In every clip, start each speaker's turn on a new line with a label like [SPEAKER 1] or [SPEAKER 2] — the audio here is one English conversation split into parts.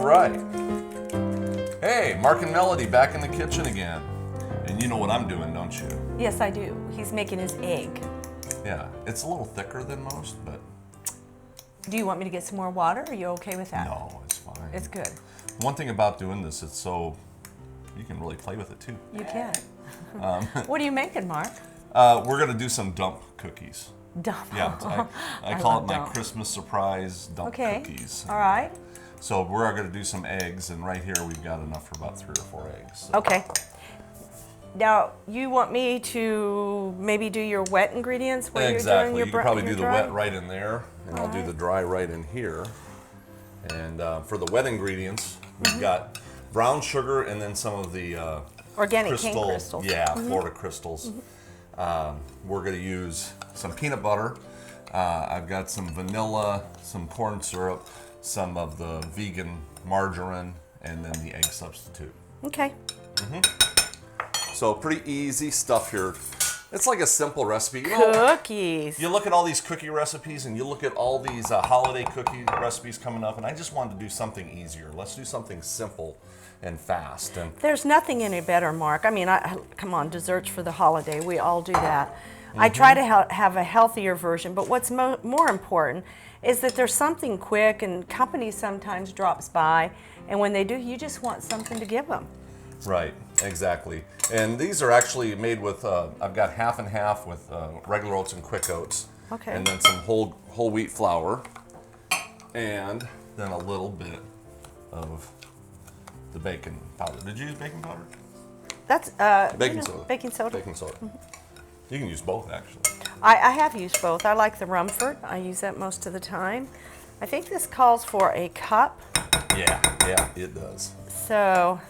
[SPEAKER 1] right. Hey, Mark and Melody back in the kitchen again. And you know what I'm doing, don't you?
[SPEAKER 2] Yes, I do. He's making his egg.
[SPEAKER 1] Yeah, it's a little thicker than most, but...
[SPEAKER 2] Do you want me to get some more water? Are you okay with that?
[SPEAKER 1] No, it's fine.
[SPEAKER 2] It's good.
[SPEAKER 1] One thing about doing this, it's so... You can really play with it, too.
[SPEAKER 2] You can. What are you making, Mark?
[SPEAKER 1] We're going to do some dump cookies.
[SPEAKER 2] Dump.
[SPEAKER 1] Yeah, I call it my Christmas surprise dump cookies.
[SPEAKER 2] All right.
[SPEAKER 1] So we're going to do some eggs, and right here we've got enough for about 3 or 4 eggs. So.
[SPEAKER 2] Okay. Now, you want me to maybe do your wet ingredients where you're doing your
[SPEAKER 1] you can probably do the
[SPEAKER 2] dry?
[SPEAKER 1] wet right in there, and I'll do the dry right in here. And for the wet ingredients, we've got brown sugar and then some of the
[SPEAKER 2] organic cane crystals.
[SPEAKER 1] Yeah, Florida crystals. We're going to use some peanut butter. I've got some vanilla, some corn syrup, some of the vegan margarine, and then the egg substitute.
[SPEAKER 2] Okay.
[SPEAKER 1] So pretty easy stuff here. It's like a simple recipe.
[SPEAKER 2] Cookies.
[SPEAKER 1] You look at all these cookie recipes and you look at all these holiday cookie recipes coming up, and I just wanted to do something easier. Let's do something simple and fast. And
[SPEAKER 2] there's nothing any better, Mark. I mean, come on, desserts for the holiday. We all do that. I try to have a healthier version, but what's more important is that there's something quick, and companies sometimes drops by, and when they do, you just want something to give them.
[SPEAKER 1] Right, exactly. And these are actually made with, I've got half and half with regular oats and quick oats.
[SPEAKER 2] Okay.
[SPEAKER 1] And then some whole wheat flour. And then a little bit of the baking powder. Did you use baking powder?
[SPEAKER 2] That's
[SPEAKER 1] baking soda.
[SPEAKER 2] Baking soda.
[SPEAKER 1] Baking soda. You can use both, actually.
[SPEAKER 2] I have used both. I like the Rumford. I use that most of the time. I think this calls for a cup.
[SPEAKER 1] Yeah, it does.
[SPEAKER 2] So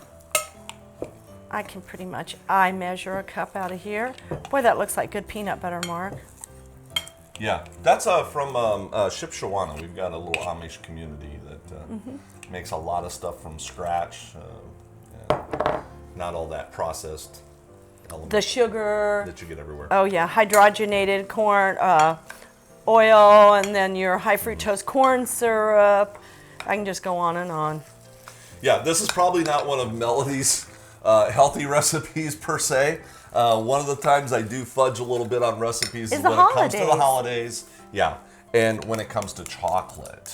[SPEAKER 2] I can pretty much measure a cup out of here. Boy, that looks like good peanut butter, Mark.
[SPEAKER 1] Yeah, that's from Shipshawana. We've got a little Amish community that makes a lot of stuff from scratch. Not all that processed elements.
[SPEAKER 2] The sugar
[SPEAKER 1] that you get everywhere.
[SPEAKER 2] Oh yeah, hydrogenated corn oil, and then your high fructose corn syrup. I can just go on and on.
[SPEAKER 1] Yeah, this is probably not one of Melody's healthy recipes per se. One of the times I do fudge a little bit on recipes is when it comes to the holidays. Yeah, and when it comes to chocolate.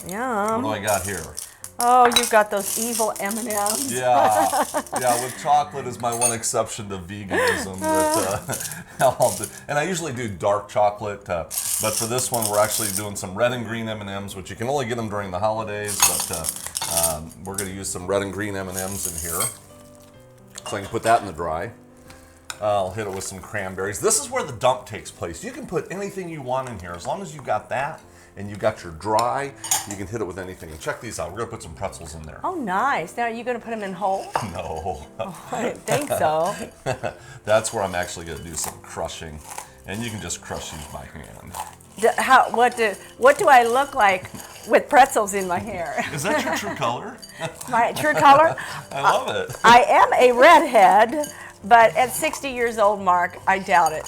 [SPEAKER 2] Yum.
[SPEAKER 1] What do I got here?
[SPEAKER 2] Oh, you've got those evil M&Ms.
[SPEAKER 1] Yeah, with chocolate is my one exception to veganism. And I usually do dark chocolate, but for this one we're actually doing some red and green M&Ms, which you can only get them during the holidays, but we're going to use some red and green M&Ms in here. So I can put that in the dry. I'll hit it with some cranberries. This is where the dump takes place. You can put anything you want in here. As long as you've got that and you've got your dry, you can hit it with anything. And check these out. We're going to put some pretzels in there.
[SPEAKER 2] Oh, nice. Now, are you going to put them in whole?
[SPEAKER 1] No.
[SPEAKER 2] Oh, I didn't think so.
[SPEAKER 1] That's where I'm actually going to do some crushing. And you can just crush these by hand.
[SPEAKER 2] What do I look like with pretzels in my hair?
[SPEAKER 1] Is that your true color?
[SPEAKER 2] My true color?
[SPEAKER 1] I love it.
[SPEAKER 2] I am a redhead, but at 60 years old, Mark, I doubt it.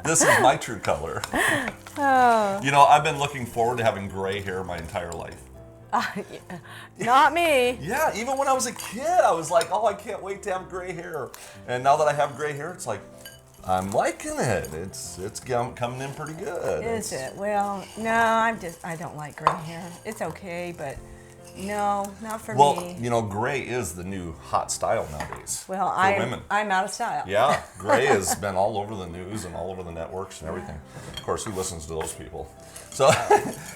[SPEAKER 1] This is my true color.
[SPEAKER 2] Oh.
[SPEAKER 1] You know, I've been looking forward to having gray hair my entire life.
[SPEAKER 2] Not me.
[SPEAKER 1] Yeah, even when I was a kid, I was like, oh, I can't wait to have gray hair. And now that I have gray hair, it's like, I'm liking it. It's coming in pretty good.
[SPEAKER 2] Is it? Well, no, I don't like gray hair. It's okay, but no, not for me.
[SPEAKER 1] Well, you know, gray is the new hot style nowadays.
[SPEAKER 2] Well,
[SPEAKER 1] for women.
[SPEAKER 2] I'm out of style.
[SPEAKER 1] Yeah, gray has been all over the news and all over the networks and everything. Of course, who listens to those people? So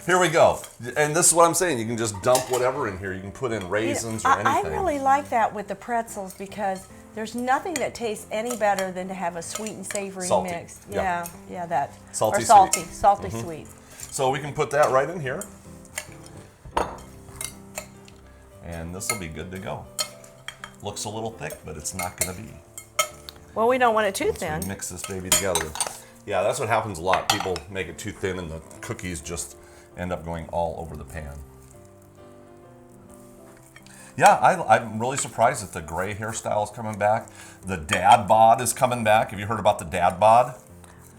[SPEAKER 1] here we go. And this is what I'm saying. You can just dump whatever in here. You can put in raisins or anything.
[SPEAKER 2] I really like that with the pretzels because there's nothing that tastes any better than to have a sweet and savory
[SPEAKER 1] salty.
[SPEAKER 2] mix.
[SPEAKER 1] Yeah,
[SPEAKER 2] that.
[SPEAKER 1] Salty,
[SPEAKER 2] or salty,
[SPEAKER 1] sweet.
[SPEAKER 2] salty sweet.
[SPEAKER 1] So we can put that right in here. And this will be good to go. Looks a little thick, but it's not going to be.
[SPEAKER 2] Well, we don't want it too thin.
[SPEAKER 1] Mix this baby together. Yeah, that's what happens a lot. People make it too thin and the cookies just end up going all over the pan. Yeah, I'm really surprised that the gray hairstyle is coming back. The dad bod is coming back. Have you heard about the dad bod?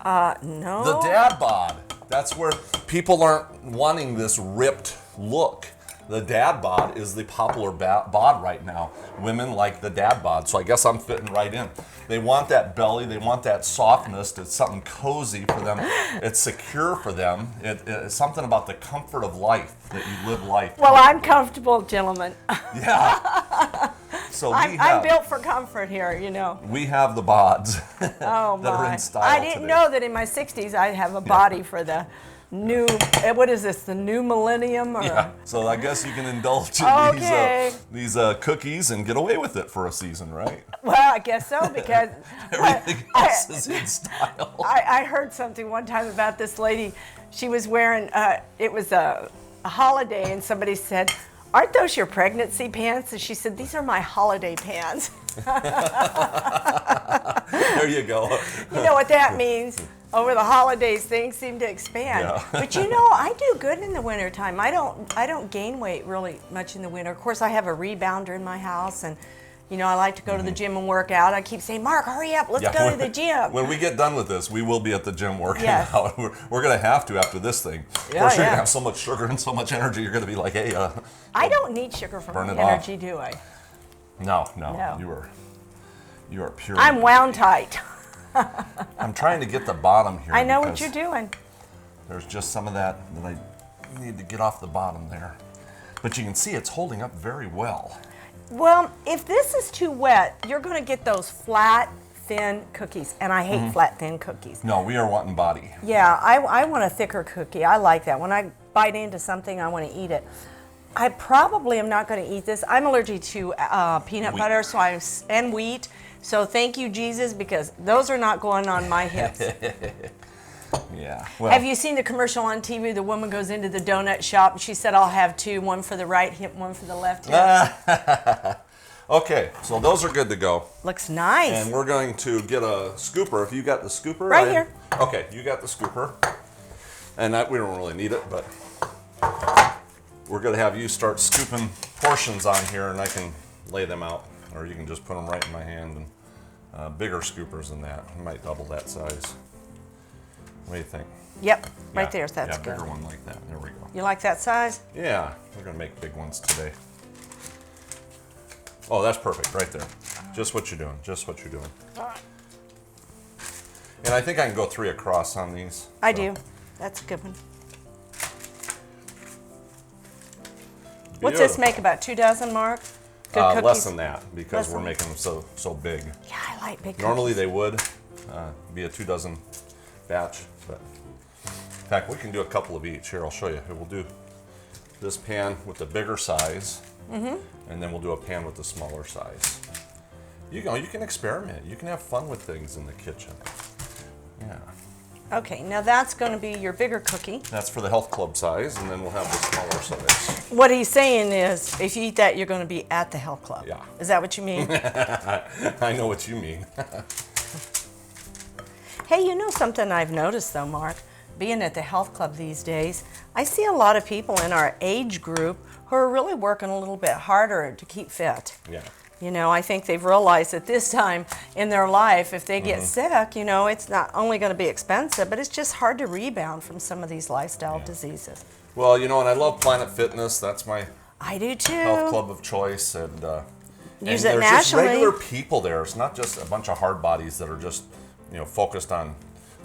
[SPEAKER 2] No.
[SPEAKER 1] The dad bod. That's where people aren't wanting this ripped look. the dad bod is the popular bod right now. Women like the dad bod, so I guess I'm fitting right in. They want that belly, they want that softness. It's something cozy for them. It's secure for them. It's something about the comfort of life, that you live life.
[SPEAKER 2] Well, I'm comfortable, gentlemen.
[SPEAKER 1] Yeah. So
[SPEAKER 2] I'm built for comfort here, you know.
[SPEAKER 1] We have the bods that are in style
[SPEAKER 2] I didn't
[SPEAKER 1] today.
[SPEAKER 2] know that in my 60s I'd have a body for the new, what is this, the new millennium? Or
[SPEAKER 1] Yeah. So I guess you can indulge in these cookies and get away with it for a season, right?
[SPEAKER 2] Well, I guess so, because
[SPEAKER 1] Everything else is in style.
[SPEAKER 2] I heard something one time about this lady. She was wearing, it was a holiday, and somebody said, "Aren't those your pregnancy pants?" And she said, "These are my holiday pants."
[SPEAKER 1] There you go.
[SPEAKER 2] You know what that means? Over the holidays, things seem to expand.
[SPEAKER 1] Yeah.
[SPEAKER 2] But you know, I do good in the wintertime. I don't gain weight really much in the winter. Of course, I have a rebounder in my house, and you know, I like to go to the gym and work out. I keep saying, "Mark, hurry up, let's go to the gym."
[SPEAKER 1] When we get done with this, we will be at the gym working
[SPEAKER 2] Yes.
[SPEAKER 1] out. We're going to have to after this thing. Of course, you're going to have so much sugar and so much energy, you're going to be like, hey,
[SPEAKER 2] I don't need sugar for my energy, do I?
[SPEAKER 1] No.
[SPEAKER 2] No.
[SPEAKER 1] You are pure.
[SPEAKER 2] I'm wound tight.
[SPEAKER 1] I'm trying to get the bottom here.
[SPEAKER 2] I know what you're doing.
[SPEAKER 1] There's just some of that I need to get off the bottom there. But you can see it's holding up very well.
[SPEAKER 2] Well, if this is too wet, you're going to get those flat, thin cookies, and I hate flat, thin cookies.
[SPEAKER 1] No, we are wanting body.
[SPEAKER 2] Yeah, I want a thicker cookie. I like that. When I bite into something, I want to eat it. I probably am not going to eat this. I'm allergic to peanut butter and wheat. So thank you, Jesus, because those are not going on my hips.
[SPEAKER 1] Yeah. Well,
[SPEAKER 2] Have you seen the commercial on TV? The woman goes into the donut shop and she said, "I'll have two, one for the right hip, one for the left hip."
[SPEAKER 1] Okay, so those are good to go.
[SPEAKER 2] Looks nice.
[SPEAKER 1] And we're going to get a scooper. If you got the scooper.
[SPEAKER 2] Right here.
[SPEAKER 1] Okay, you got the scooper. And we don't really need it, but we're going to have you start scooping portions on here, and I can lay them out. Or you can just put them right in my hand. And bigger scoopers than that. I might double that size. What do you think?
[SPEAKER 2] Yep, right
[SPEAKER 1] Yeah,
[SPEAKER 2] there. That's
[SPEAKER 1] yeah,
[SPEAKER 2] good.
[SPEAKER 1] bigger one like that. There we go.
[SPEAKER 2] You like that size?
[SPEAKER 1] Yeah, we're going to make big ones today. Oh, that's perfect right there. Just what you're doing. Just what you're doing. And I think I can go 3 across on these.
[SPEAKER 2] I do. That's a good one. What's this make, about 2 dozen, Mark? Good cookies?
[SPEAKER 1] Less than that, because
[SPEAKER 2] Less
[SPEAKER 1] we're
[SPEAKER 2] than-
[SPEAKER 1] making them so big.
[SPEAKER 2] Yeah, I like big cookies.
[SPEAKER 1] Normally they would be a 2 dozen batch, but in fact we can do a couple of each. Here, I'll show you. We'll do this pan with the bigger size, and then we'll do a pan with the smaller size. You can experiment. You can have fun with things in the kitchen. Yeah.
[SPEAKER 2] Okay, now that's going to be your bigger cookie.
[SPEAKER 1] That's for the health club size, and then we'll have the smaller size.
[SPEAKER 2] What he's saying is, if you eat that, you're going to be at the health club.
[SPEAKER 1] Yeah.
[SPEAKER 2] Is that what you mean?
[SPEAKER 1] I know what you mean.
[SPEAKER 2] Hey, you know something I've noticed though, Mark? Being at the health club these days, I see a lot of people in our age group who are really working a little bit harder to keep fit.
[SPEAKER 1] Yeah.
[SPEAKER 2] You know, I think they've realized that this time in their life, if they get sick, you know, it's not only going to be expensive, but it's just hard to rebound from some of these lifestyle diseases.
[SPEAKER 1] Well, you know, and I love Planet Fitness. That's my
[SPEAKER 2] I do too.
[SPEAKER 1] health club of choice, and
[SPEAKER 2] Use
[SPEAKER 1] and
[SPEAKER 2] it
[SPEAKER 1] there's just
[SPEAKER 2] nationally.
[SPEAKER 1] regular people there. It's not just a bunch of hard bodies that are just, you know, focused on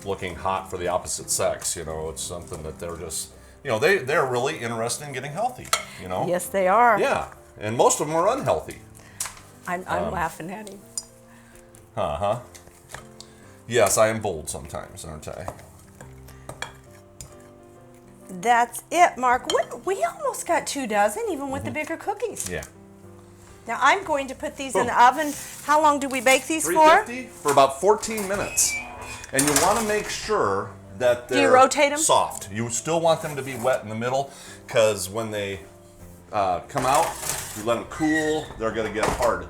[SPEAKER 1] looking hot for the opposite sex. You know, it's something that they're just, you know, they're really interested in getting healthy. You know.
[SPEAKER 2] Yes, they are.
[SPEAKER 1] Yeah, and most of them are unhealthy.
[SPEAKER 2] I'm laughing at him.
[SPEAKER 1] Yes, I am bold sometimes, aren't I?
[SPEAKER 2] That's it, Mark. We almost got 2 dozen, even with the bigger cookies.
[SPEAKER 1] Yeah.
[SPEAKER 2] Now I'm going to put these in
[SPEAKER 1] Boom.
[SPEAKER 2] the oven. How long do we bake these for?
[SPEAKER 1] 350 for about 14 minutes. And you want to make sure that they're
[SPEAKER 2] you rotate 'em?
[SPEAKER 1] soft. You still want them to be wet in the middle, because when they come out, you let them cool, they're going to get hard.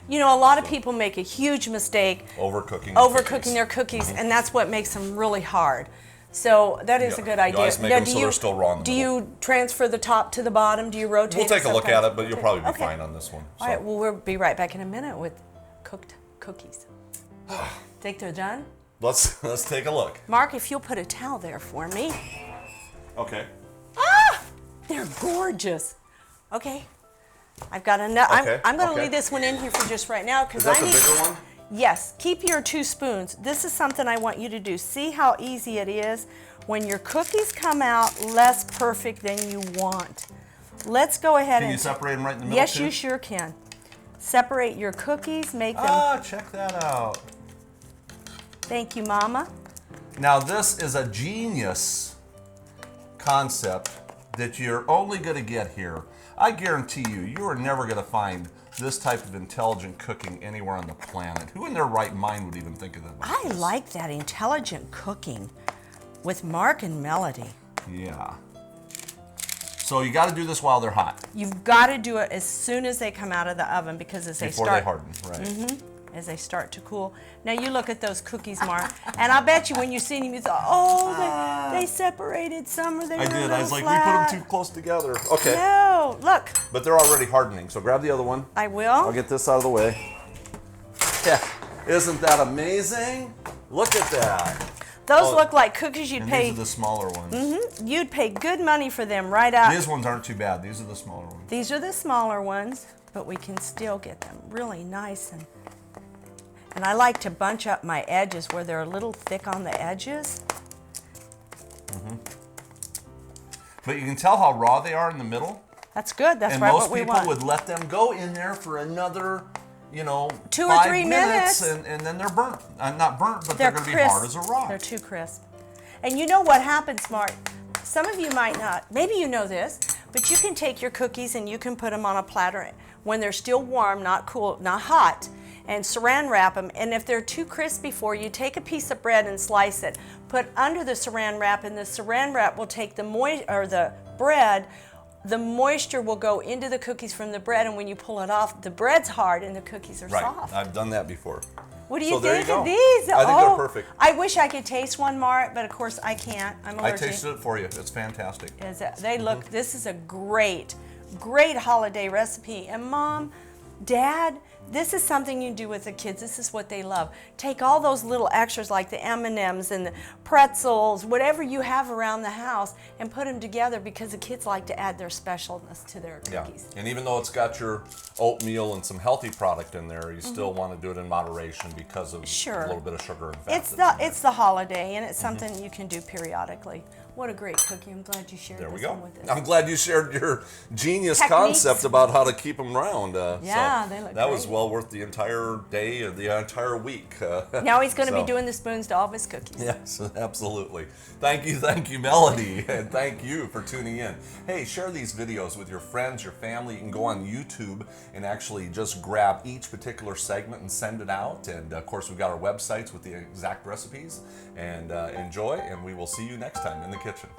[SPEAKER 2] You know, a lot of people make a huge mistake
[SPEAKER 1] Overcooking
[SPEAKER 2] their cookies, and that's what makes them really hard. So that is a good
[SPEAKER 1] You
[SPEAKER 2] idea.
[SPEAKER 1] always make them so they're still raw in the
[SPEAKER 2] do
[SPEAKER 1] middle.
[SPEAKER 2] you transfer the top to the bottom? Do you rotate
[SPEAKER 1] We'll take a look at
[SPEAKER 2] sometimes?
[SPEAKER 1] it, but you'll probably be
[SPEAKER 2] Okay.
[SPEAKER 1] fine on this one.
[SPEAKER 2] All right, well, we'll be right back in a minute with cooked cookies. Think they're done?
[SPEAKER 1] Let's take a look.
[SPEAKER 2] Mark, if you'll put a towel there for me.
[SPEAKER 1] Okay.
[SPEAKER 2] They're gorgeous. Okay. I've got enough.
[SPEAKER 1] Okay,
[SPEAKER 2] I'm going to
[SPEAKER 1] okay.
[SPEAKER 2] leave this one in here for just right now because
[SPEAKER 1] Is that
[SPEAKER 2] I
[SPEAKER 1] the
[SPEAKER 2] need.
[SPEAKER 1] bigger one?
[SPEAKER 2] Yes. Keep your 2 spoons. This is something I want you to do. See how easy it is when your cookies come out less perfect than you want. Let's go ahead
[SPEAKER 1] Can
[SPEAKER 2] and.
[SPEAKER 1] you separate them right in the middle?
[SPEAKER 2] Yes,
[SPEAKER 1] too?
[SPEAKER 2] you sure can. Separate your cookies. Make them.
[SPEAKER 1] Ah, check that out.
[SPEAKER 2] Thank you, Mama.
[SPEAKER 1] Now this is a genius concept that you're only going to get here. I guarantee you are never going to find this type of intelligent cooking anywhere on the planet. Who in their right mind would even think of that?
[SPEAKER 2] I like that intelligent cooking with Mark and Melody.
[SPEAKER 1] Yeah. So you got to do this while they're hot.
[SPEAKER 2] You've got to do it as soon as they come out of the oven because as
[SPEAKER 1] Before
[SPEAKER 2] they
[SPEAKER 1] they
[SPEAKER 2] start
[SPEAKER 1] harden, right.
[SPEAKER 2] as they start to cool. Now you look at those cookies, Mark, and I bet you when you see them, you thought, oh, they separated some, or they were
[SPEAKER 1] I
[SPEAKER 2] a
[SPEAKER 1] did.
[SPEAKER 2] little
[SPEAKER 1] I was like,
[SPEAKER 2] flat.
[SPEAKER 1] we put them too close together. Okay.
[SPEAKER 2] No, look,
[SPEAKER 1] But they're already hardening. So grab the other one.
[SPEAKER 2] I will.
[SPEAKER 1] I'll get this out of the way. Yeah. Isn't that amazing? Look at that.
[SPEAKER 2] Those look like cookies you'd
[SPEAKER 1] And
[SPEAKER 2] pay.
[SPEAKER 1] these are the smaller ones.
[SPEAKER 2] You'd pay good money for them right out.
[SPEAKER 1] These ones aren't too bad. These are the smaller ones.
[SPEAKER 2] These are the smaller ones, but we can still get them really nice and I like to bunch up my edges where they're a little thick on the edges.
[SPEAKER 1] But you can tell how raw they are in the middle.
[SPEAKER 2] That's good. That's
[SPEAKER 1] And
[SPEAKER 2] right
[SPEAKER 1] most
[SPEAKER 2] what we
[SPEAKER 1] people
[SPEAKER 2] want.
[SPEAKER 1] would let them go in there for another,
[SPEAKER 2] 2 or
[SPEAKER 1] 5
[SPEAKER 2] 3
[SPEAKER 1] minutes,
[SPEAKER 2] minutes.
[SPEAKER 1] and then they're burnt. Not burnt, but they're going to be
[SPEAKER 2] crisp.
[SPEAKER 1] hard as a rock.
[SPEAKER 2] They're too crisp. And you know what happens, Mark? Some of you might not. Maybe you know this, but you can take your cookies and you can put them on a platter when they're still warm, not cool, not hot, and saran wrap them. And if they're too crispy for you, take a piece of bread and slice it. Put under the saran wrap, and the saran wrap will take the bread. The moisture will go into the cookies from the bread, and when you pull it off, the bread's hard and the cookies are
[SPEAKER 1] Right.
[SPEAKER 2] soft.
[SPEAKER 1] I've done that before.
[SPEAKER 2] What do you
[SPEAKER 1] So there
[SPEAKER 2] think
[SPEAKER 1] you
[SPEAKER 2] of
[SPEAKER 1] go.
[SPEAKER 2] these?
[SPEAKER 1] I think they're perfect.
[SPEAKER 2] I wish I could taste one, Mark, but of course I can't. I'm
[SPEAKER 1] I
[SPEAKER 2] allergic.
[SPEAKER 1] tasted it for you. It's fantastic.
[SPEAKER 2] They look. This is a great holiday recipe. And Mom, Dad, this is something you do with the kids. This is what they love. Take all those little extras like the M&Ms and the pretzels, whatever you have around the house, and put them together because the kids like to add their specialness to their cookies.
[SPEAKER 1] Yeah. And even though it's got your oatmeal and some healthy product in there, you still want to do it in moderation because of a little bit of sugar and fat.
[SPEAKER 2] It's the holiday, and it's something you can do periodically. What a great cookie. I'm glad you shared
[SPEAKER 1] There we
[SPEAKER 2] this
[SPEAKER 1] go.
[SPEAKER 2] one with us.
[SPEAKER 1] I'm glad you shared your genius
[SPEAKER 2] Techniques.
[SPEAKER 1] concept about how to keep them round.
[SPEAKER 2] Yeah, they look
[SPEAKER 1] that was
[SPEAKER 2] great.
[SPEAKER 1] well worth the entire day or the entire week.
[SPEAKER 2] Now he's going to
[SPEAKER 1] So-
[SPEAKER 2] be doing the spoons to all of his cookies.
[SPEAKER 1] Yes, absolutely. Thank you, Melody, and thank you for tuning in. Hey, share these videos with your friends, your family. You can go on YouTube and actually just grab each particular segment and send it out. And of course, we've got our websites with the exact recipes. And enjoy, and we will see you next time in the kitchen.